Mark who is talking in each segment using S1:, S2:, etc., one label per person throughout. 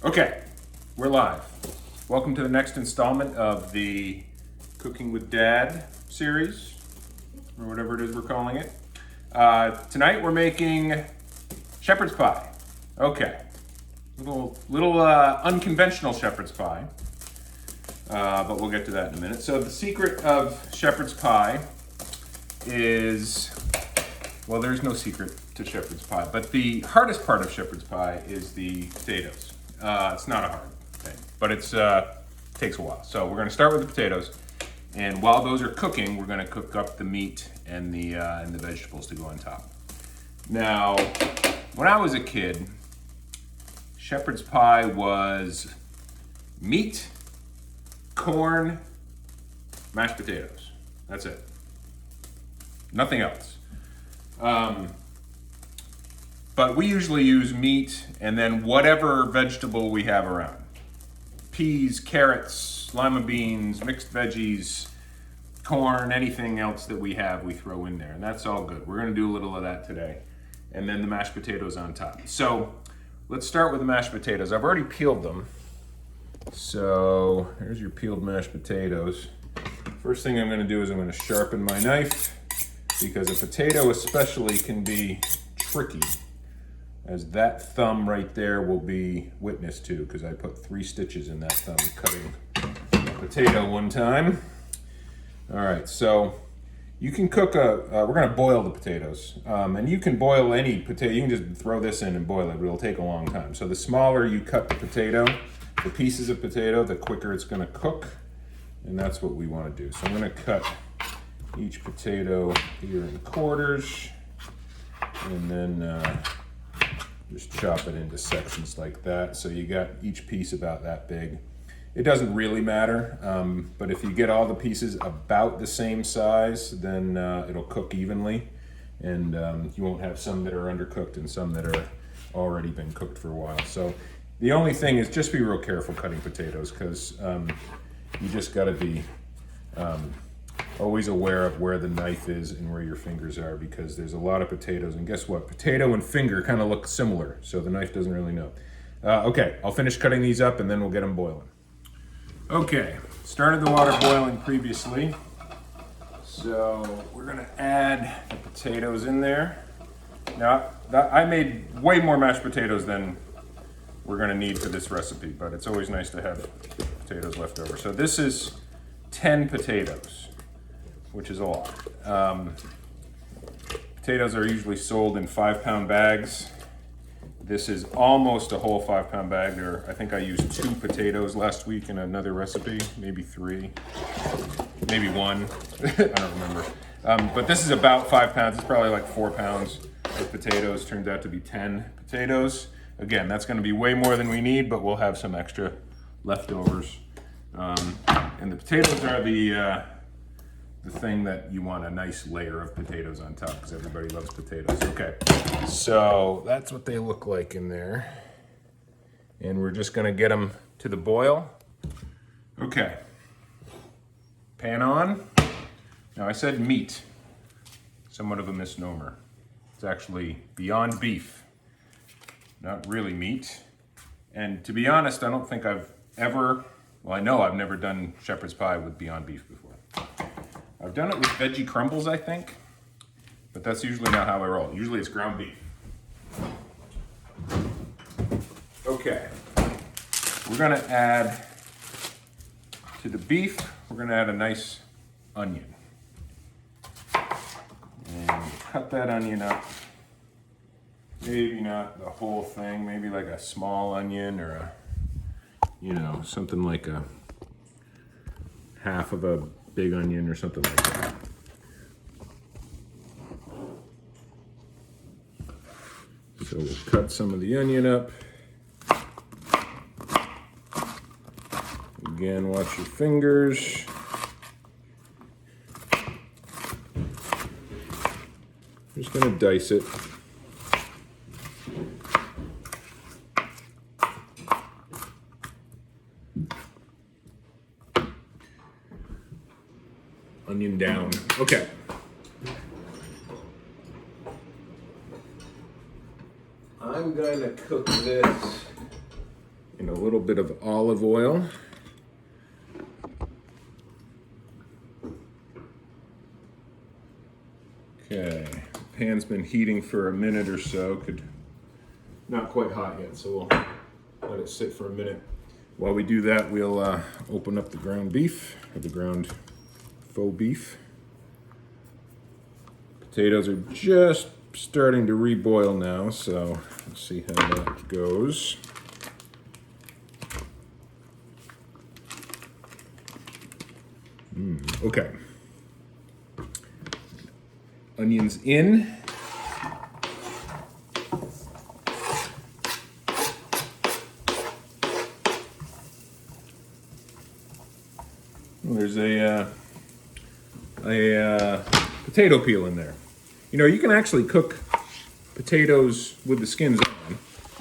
S1: Okay, we're live. Welcome to the next installment of the Cooking with Dad series, or whatever it is we're calling it. Tonight we're making shepherd's pie. Okay, little unconventional shepherd's pie, but we'll get to that in a minute. So the secret of shepherd's pie is, well, there's no secret to shepherd's pie, but the hardest part of shepherd's pie is the potatoes. It's not a hard thing, but it takes a while. So we're going to start with the potatoes, and while those are cooking, we're going to cook up the meat and the vegetables to go on top. Now, when I was a kid, shepherd's pie was meat, corn, mashed potatoes. That's it. Nothing else. But we usually use meat and then whatever vegetable we have around. Peas, carrots, lima beans, mixed veggies, corn, anything else that we have, we throw in there. And that's all good. We're gonna do a little of that today. And then the mashed potatoes on top. So let's start with the mashed potatoes. I've already peeled them. So here's your peeled mashed potatoes. First thing I'm gonna do is I'm gonna sharpen my knife, because a potato especially can be tricky, as that thumb right there will be witness to, because I put 3 stitches in that thumb cutting a potato one time. All right, so you can cook we're gonna boil the potatoes, and you can boil any potato. You can just throw this in and boil it, but it'll take a long time. So the smaller you cut the potato, the pieces of potato, the quicker it's gonna cook, and that's what we wanna do. So I'm gonna cut each potato here in quarters, and then just chop it into sections like that. So you got each piece about that big. It doesn't really matter, but if you get all the pieces about the same size, then it'll cook evenly, and you won't have some that are undercooked and some that are already been cooked for a while. So the only thing is just be real careful cutting potatoes, because you just gotta be always aware of where the knife is and where your fingers are, because there's a lot of potatoes, and guess what? Potato and finger kind of look similar, so the knife doesn't really know. Okay, I'll finish cutting these up and then we'll get them boiling. Okay, started the water boiling previously, so we're gonna add the potatoes in there. Now, I made way more mashed potatoes than we're gonna need for this recipe, but it's always nice to have potatoes left over. So this is 10 potatoes, which is a lot. Potatoes are usually sold in 5-pound bags. This is almost a whole 5-pound bag. I think I used 2 potatoes last week in another recipe, maybe 3, maybe 1, I don't remember. But this is about 5 pounds. It's probably like 4 pounds of potatoes. Turns out to be 10 potatoes. Again, that's gonna be way more than we need, but we'll have some extra leftovers. And the potatoes are the thing that you want, a nice layer of potatoes on top, because everybody loves potatoes. Okay, so that's what they look like in there. And we're just gonna get them to the boil. Okay, pan on. Now I said meat, somewhat of a misnomer. It's actually Beyond Beef, not really meat. And to be honest, I don't think I've ever, well, I know I've never done shepherd's pie with Beyond Beef before. I've done it with veggie crumbles, I think, but that's usually not how I roll. Usually it's ground beef. Okay, we're gonna add to the beef, we're gonna add a nice onion. And cut that onion up. Maybe not the whole thing, maybe like a small onion, or something like a half of a big onion or something like that. So we'll cut some of the onion up. Again, watch your fingers. I'm just gonna dice it. Onion down. Okay. I'm going to cook this in a little bit of olive oil. Okay, the pan's been heating for a minute or so. Not quite hot yet, so we'll let it sit for a minute. While we do that, we'll open up the ground beef, or the ground faux beef. Potatoes are just starting to reboil now, so let's see how that goes. Okay. Onions in. There's a potato peel in there. You know, you can actually cook potatoes with the skins on.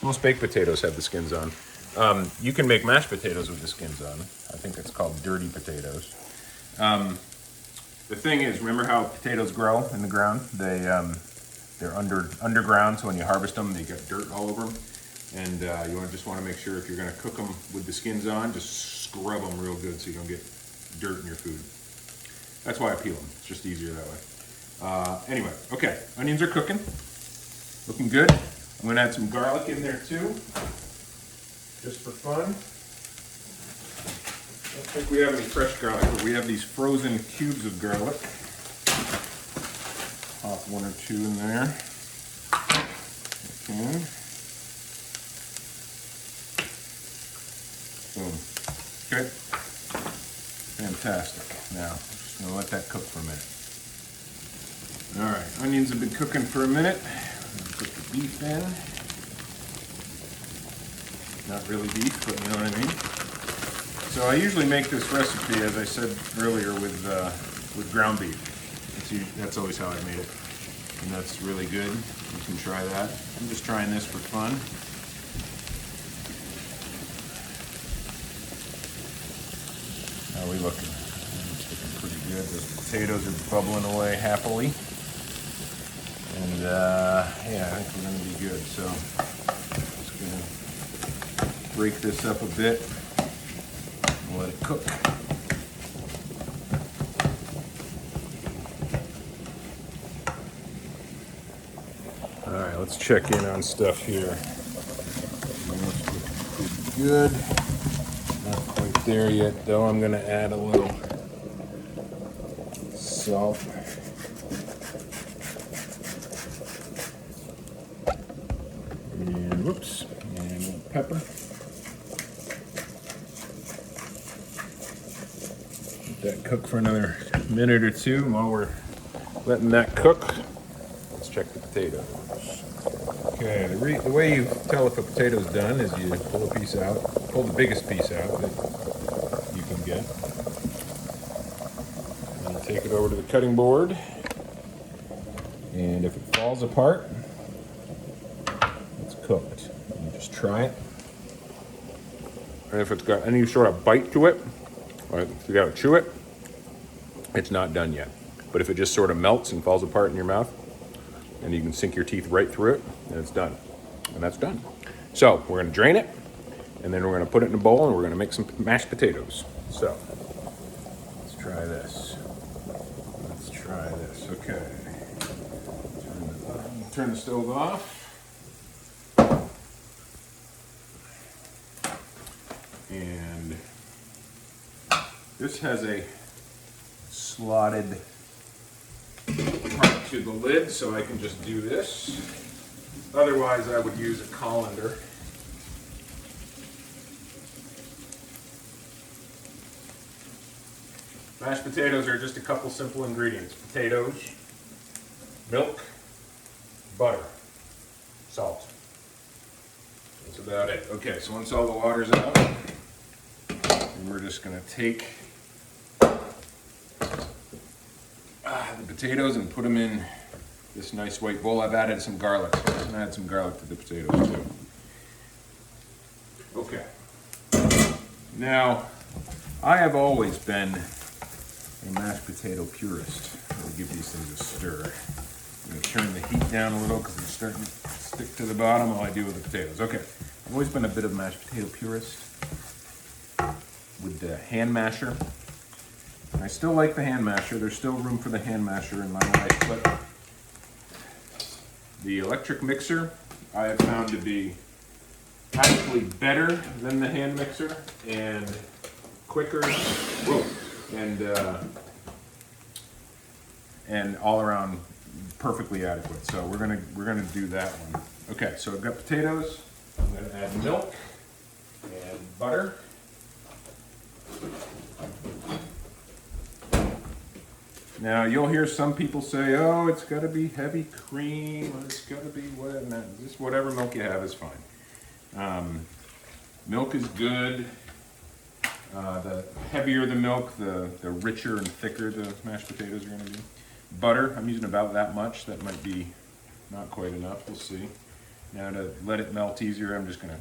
S1: Most baked potatoes have the skins on. You can make mashed potatoes with the skins on. I think it's called dirty potatoes. The thing is, remember how potatoes grow in the ground? They're underground, so when you harvest them, they get dirt all over them. And you just want to make sure if you're going to cook them with the skins on, just scrub them real good so you don't get dirt in your food. That's why I peel them. It's just easier that way. Anyway, okay, onions are cooking. Looking good. I'm going to add some garlic in there too, just for fun. I don't think we have any fresh garlic, but we have these frozen cubes of garlic. Pop one or two in there. Okay. Boom. Okay. Fantastic. Now, just going to let that cook for a minute. All right, onions have been cooking for a minute. I'm going to put the beef in. Not really beef, but you know what I mean. So I usually make this recipe, as I said earlier, with ground beef. That's always how I made it, and that's really good. You can try that. I'm just trying this for fun. How are we looking? It's looking pretty good. The potatoes are bubbling away happily, and yeah, I think we're going to be good. So just going to break this up a bit. Let it cook. All right, let's check in on stuff here. Pretty good. Not quite there yet, though. I'm going to add a little salt. And whoops, and a little pepper. That cook for another minute or two. While we're letting that cook, let's check the potatoes. Okay, the way you tell if a potato's done is you pull a piece out, pull the biggest piece out that you can get, and you take it over to the cutting board, and if it falls apart, it's cooked. You just try it, and if it's got any sort of bite to it, or if you gotta chew it, it's not done yet. But if it just sort of melts and falls apart in your mouth, and you can sink your teeth right through it, then it's done. And that's done. So we're gonna drain it, and then we're gonna put it in a bowl, and we're gonna make some mashed potatoes. So let's try this. Let's try this. Okay. Turn the stove off. And this has a slotted part to the lid, so I can just do this. Otherwise, I would use a colander. Mashed potatoes are just a couple simple ingredients. Potatoes, milk, butter, salt. That's about it. Okay, so once all the water's out, we're just going to take the potatoes and put them in this nice white bowl. I've added some garlic. So I'm going to add some garlic to the potatoes too. Okay. Now, I have always been a mashed potato purist. I'll give these things a stir. I'm going to turn the heat down a little because it's starting to stick to the bottom. All I do with the potatoes. Okay. I've always been a bit of a mashed potato purist with the hand masher. I still like the hand masher. There's still room for the hand masher in my life, but the electric mixer I have found to be actually better than the hand mixer and quicker, and all around perfectly adequate. So we're gonna do that one. Okay, so I've got potatoes. I'm gonna add milk and butter. Now you'll hear some people say, "Oh, it's got to be heavy cream, or it's got to be what?" And just whatever milk you have is fine. Milk is good. The heavier the milk, the richer and thicker the mashed potatoes are going to be. Butter, I'm using about that much. That might be not quite enough. We'll see. Now to let it melt easier, I'm just going to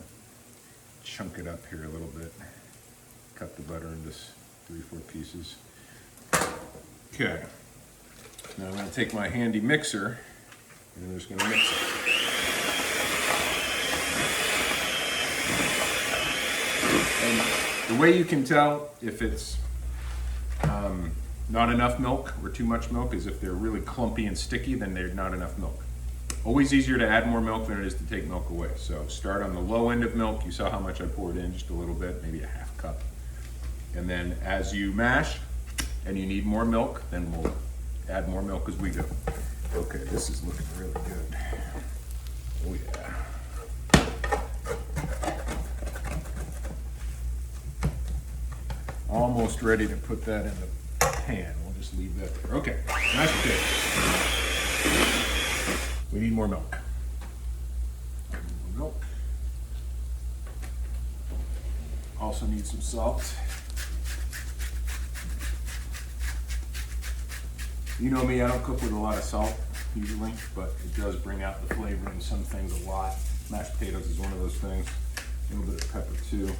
S1: chunk it up here a little bit. Cut the butter into 3-4 pieces. Okay. Now I'm going to take my handy mixer and I'm just going to mix it. And the way you can tell if it's not enough milk or too much milk is if they're really clumpy and sticky, then they're not enough milk. Always easier to add more milk than it is to take milk away. So start on the low end of milk. You saw how much I poured in, just a little bit, maybe a half cup. And then as you mash and you need more milk, then we'll add more milk as we go. Okay, this is looking really good. Oh yeah. Almost ready to put that in the pan. We'll just leave that there. Okay, mashed potatoes. We need more milk. More milk. Also need some salt. You know me, I don't cook with a lot of salt usually, but it does bring out the flavor in some things a lot. Mashed potatoes is one of those things. A little bit of pepper too.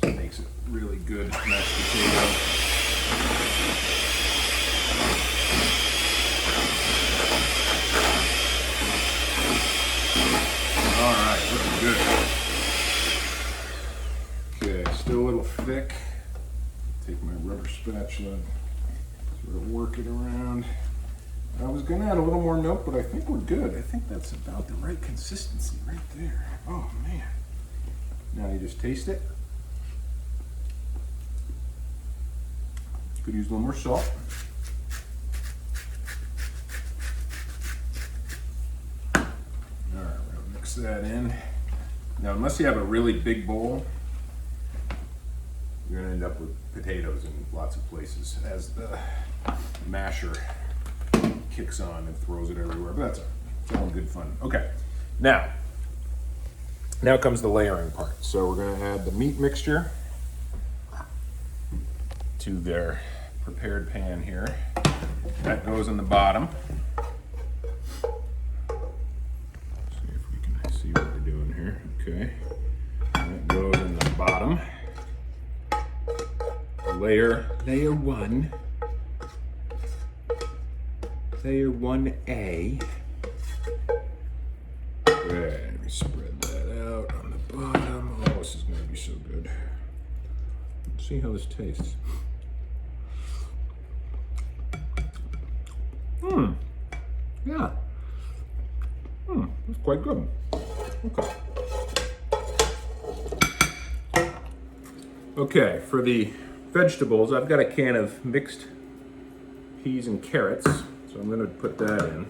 S1: It makes it really good mashed potato. All right, looking good. Okay, still a little thick. Take my rubber spatula, sort of work it around. I was gonna add a little more milk, but I think we're good. I think that's about the right consistency right there. Oh man. Now you just taste it. Could use a little more salt. All right, we're gonna mix that in. Now, unless you have a really big bowl, you're gonna end up with potatoes in lots of places as the masher kicks on and throws it everywhere, but that's all right. It's all in good fun. Okay, now comes the layering part. So we're gonna add the meat mixture to their prepared pan here. That goes in the bottom. See if we can see what we're doing here. Okay, that goes in the bottom. Layer 1. Layer 1A. Good. Let me spread that out on the bottom. Oh, this is going to be so good. Let's see how this tastes. Yeah. That's quite good. Okay. Okay, for the vegetables, I've got a can of mixed peas and carrots, so I'm going to put that in.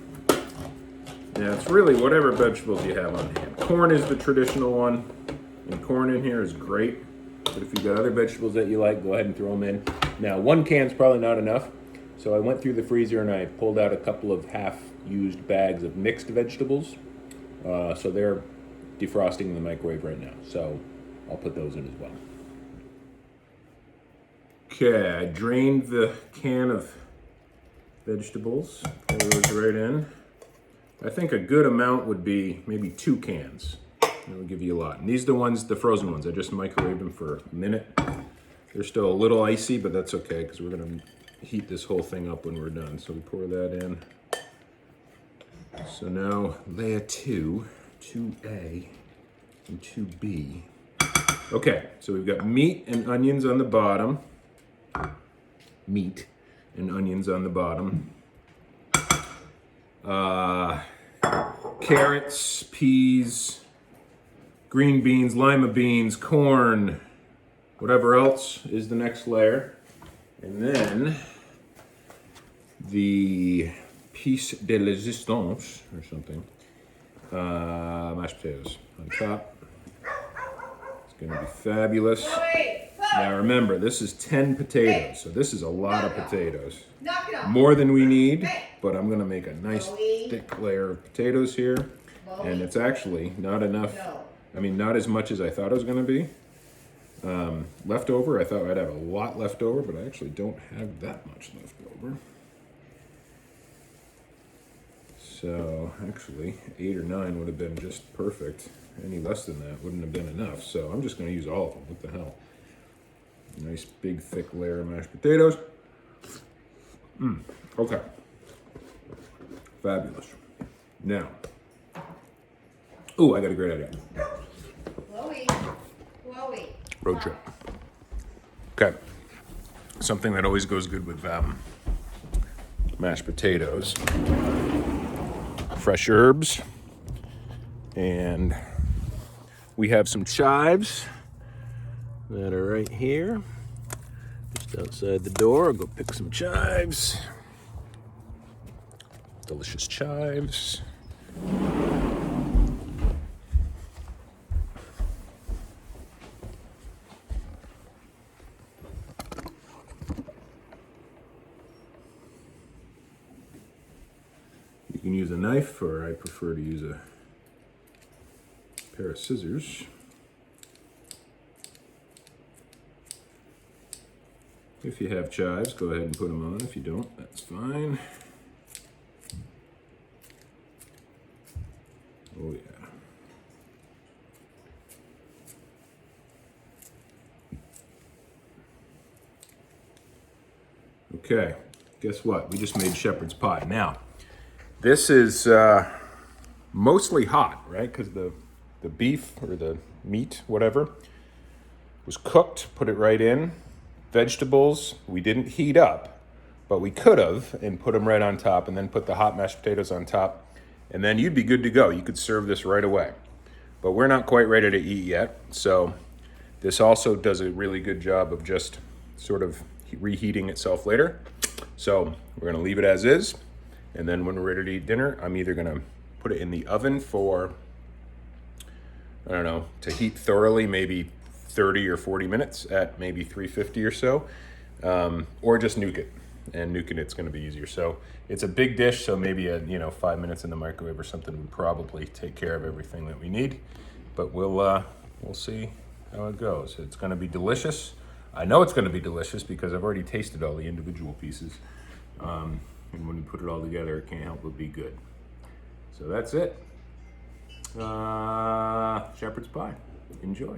S1: Now, it's really whatever vegetables you have on hand. Corn is the traditional one, and corn in here is great. But if you've got other vegetables that you like, go ahead and throw them in. Now, one can's probably not enough, so I went through the freezer and I pulled out a couple of half-used bags of mixed vegetables. So they're defrosting in the microwave right now, so I'll put those in as well. Okay, I drained the can of vegetables, pour those right in. I think a good amount would be maybe 2 cans. That'll give you a lot. And these are the ones, the frozen ones. I just microwaved them for a minute. They're still a little icy, but that's okay because we're gonna heat this whole thing up when we're done. So we pour that in. So now layer 2, 2A. and 2B. Okay, so we've got meat and onions on the bottom. Meat and onions on the bottom. Carrots, peas, green beans, lima beans, corn, whatever else is the next layer. And then the piece de resistance or something, mashed potatoes on top. It's gonna be fabulous. Now remember, this is 10 potatoes, so this is a lot of potatoes. More than we need, but I'm gonna make a nice thick layer of potatoes here. And it's actually not enough, I mean, not as much as I thought it was gonna be. Leftover, I thought I'd have a lot left over, but I actually don't have that much left over. So actually, 8 or 9 would have been just perfect. Any less than that wouldn't have been enough. So I'm just gonna use all of them, what the hell. Nice big thick layer of mashed potatoes. Okay. Fabulous. Now, oh, I got a great idea.
S2: Chloe.
S1: Road trip. Okay. Something that always goes good with mashed potatoes. Fresh herbs. And we have some chives that are right here. Just outside the door. I'll go pick some chives. Delicious chives. You can use a knife, or I prefer to use a pair of scissors. If you have chives, go ahead and put them on. If you don't, that's fine. Oh yeah. Okay, guess what? We just made shepherd's pie. Now, this is mostly hot, right? Because the beef or the meat, whatever, was cooked, put it right in. Vegetables, we didn't heat up, but we could have and put them right on top and then put the hot mashed potatoes on top. And then you'd be good to go. You could serve this right away. But we're not quite ready to eat yet. So this also does a really good job of just sort of reheating itself later. So we're gonna leave it as is. And then when we're ready to eat dinner, I'm either gonna put it in the oven for, I don't know, to heat thoroughly, maybe 30 or 40 minutes at maybe 350 or so, or just nuke it. And nuking it's going to be easier. So it's a big dish, so maybe 5 minutes in the microwave or something would probably take care of everything that we need. But we'll see how it goes. It's going to be delicious. I know it's going to be delicious because I've already tasted all the individual pieces. And when you put it all together, it can't help but be good. So that's it. Shepherd's pie. Enjoy.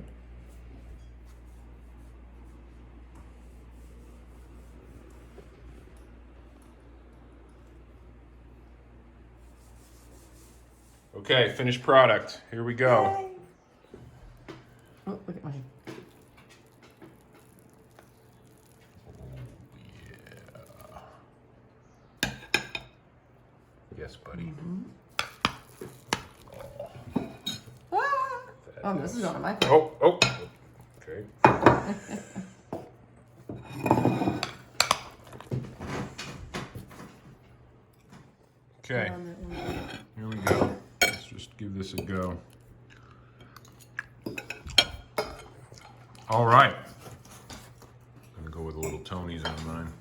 S1: Okay, finished product. Here we go.
S2: Yay. Oh, look at mine.
S1: Yes, buddy.
S2: Oh, this is on my plate.
S1: Oh. Okay. Okay. Here we go. Let's just give this a go. All right. I'm gonna go with a little Tony's on mine.